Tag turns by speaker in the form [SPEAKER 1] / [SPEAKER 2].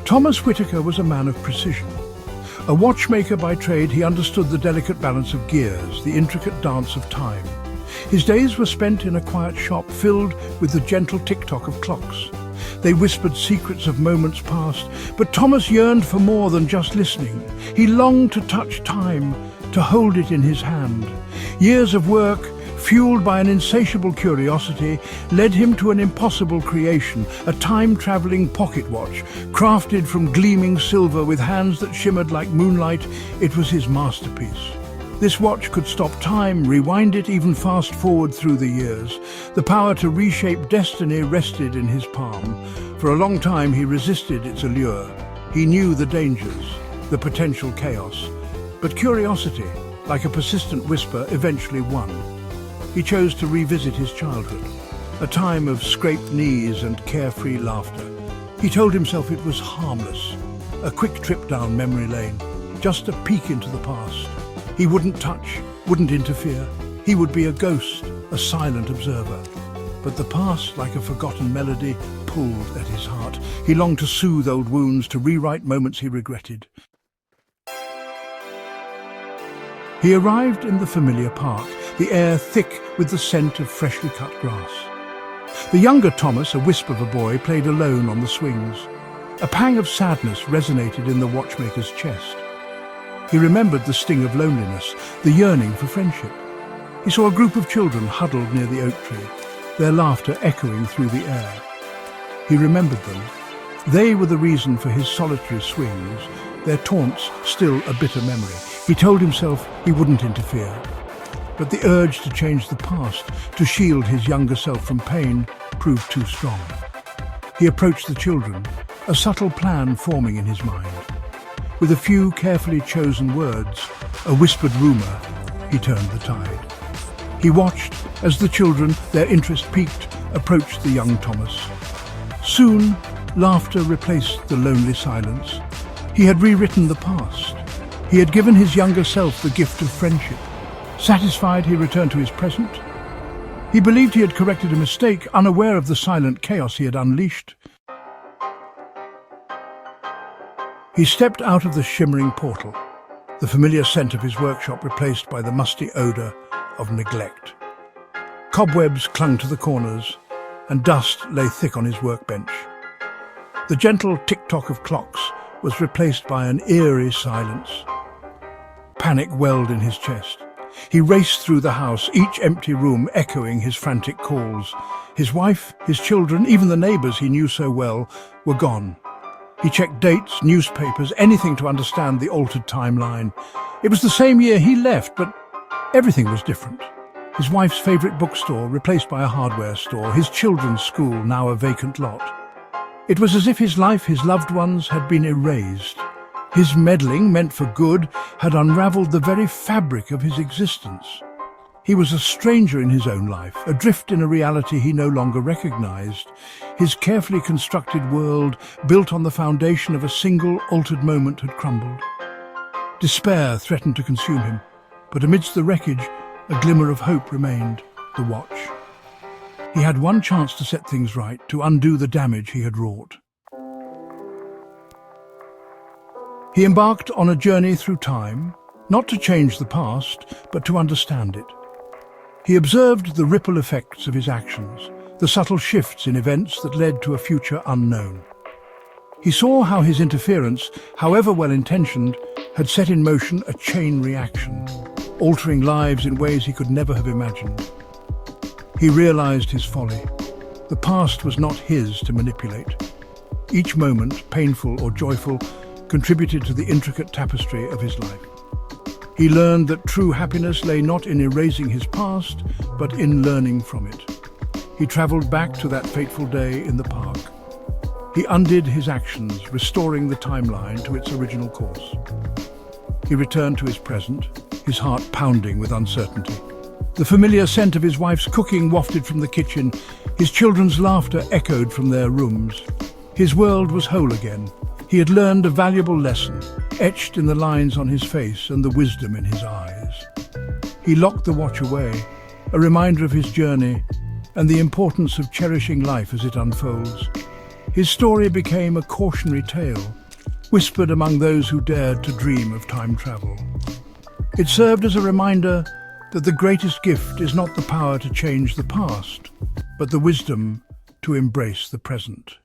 [SPEAKER 1] Thomas Whitaker was a man of precision. A watchmaker by trade, he understood the delicate balance of gears, the intricate dance of time. His days were spent in a quiet shop filled with the gentle tick-tock of clocks. They whispered secrets of moments past, but Thomas yearned for more than just listening. He longed to touch time, to hold it in his hand. Years of work, fueled by an insatiable curiosity, led him to an impossible creation, a time-traveling pocket watch, crafted from gleaming silver with hands that shimmered like moonlight. It was his masterpiece. This watch could stop time, rewind it, even fast-forward through the years. The power to reshape destiny rested in his palm. For a long time he resisted its allure. He knew the dangers, the potential chaos. But curiosity, like a persistent whisper, eventually won. He chose to revisit his childhood, a time of scraped knees and carefree laughter. He told himself it was harmless, a quick trip down memory lane, just a peek into the past. He wouldn't touch, wouldn't interfere. He would be a ghost, a silent observer. But the past, like a forgotten melody, pulled at his heart. He longed to soothe old wounds, to rewrite moments he regretted. He arrived in the familiar park, the air thick with the scent of freshly cut grass. The younger Thomas, a wisp of a boy, played alone on the swings. A pang of sadness resonated in the watchmaker's chest. He remembered the sting of loneliness, the yearning for friendship. He saw a group of children huddled near the oak tree, their laughter echoing through the air. He remembered them. They were the reason for his solitary swings, their taunts still a bitter memory. He told himself he wouldn't interfere. But the urge to change the past, to shield his younger self from pain, proved too strong. He approached the children, a subtle plan forming in his mind. With a few carefully chosen words, a whispered rumor, he turned the tide. He watched as the children, their interest piqued, approached the young Thomas. Soon, laughter replaced the lonely silence. He had rewritten the past. He had given his younger self the gift of friendship. Satisfied, he returned to his present. He believed he had corrected a mistake, unaware of the silent chaos he had unleashed. He stepped out of the shimmering portal, the familiar scent of his workshop replaced by the musty odour of neglect. Cobwebs clung to the corners, and dust lay thick on his workbench. The gentle tick-tock of clocks was replaced by an eerie silence. Panic welled in his chest. He raced through the house, each empty room echoing his frantic calls. His wife, his children, even the neighbours he knew so well, were gone. He checked dates, newspapers, anything to understand the altered timeline. It was the same year he left, but everything was different. His wife's favourite bookstore replaced by a hardware store, his children's school now a vacant lot. It was as if his life, his loved ones, had been erased. His meddling, meant for good, had unravelled the very fabric of his existence. He was a stranger in his own life, adrift in a reality he no longer recognised. His carefully constructed world, built on the foundation of a single altered moment, had crumbled. Despair threatened to consume him, but amidst the wreckage, a glimmer of hope remained: the watch. He had one chance to set things right, to undo the damage he had wrought. He embarked on a journey through time, not to change the past, but to understand it. He observed the ripple effects of his actions, the subtle shifts in events that led to a future unknown. He saw how his interference, however well-intentioned, had set in motion a chain reaction, altering lives in ways he could never have imagined. He realized his folly. The past was not his to manipulate. Each moment, painful or joyful, contributed to the intricate tapestry of his life. He learned that true happiness lay not in erasing his past, but in learning from it. He travelled back to that fateful day in the park. He undid his actions, restoring the timeline to its original course. He returned to his present, his heart pounding with uncertainty. The familiar scent of his wife's cooking wafted from the kitchen. His children's laughter echoed from their rooms. His world was whole again. He had learned a valuable lesson, etched in the lines on his face and the wisdom in his eyes. He locked the watch away, a reminder of his journey and the importance of cherishing life as it unfolds. His story became a cautionary tale, whispered among those who dared to dream of time travel. It served as a reminder that the greatest gift is not the power to change the past, but the wisdom to embrace the present.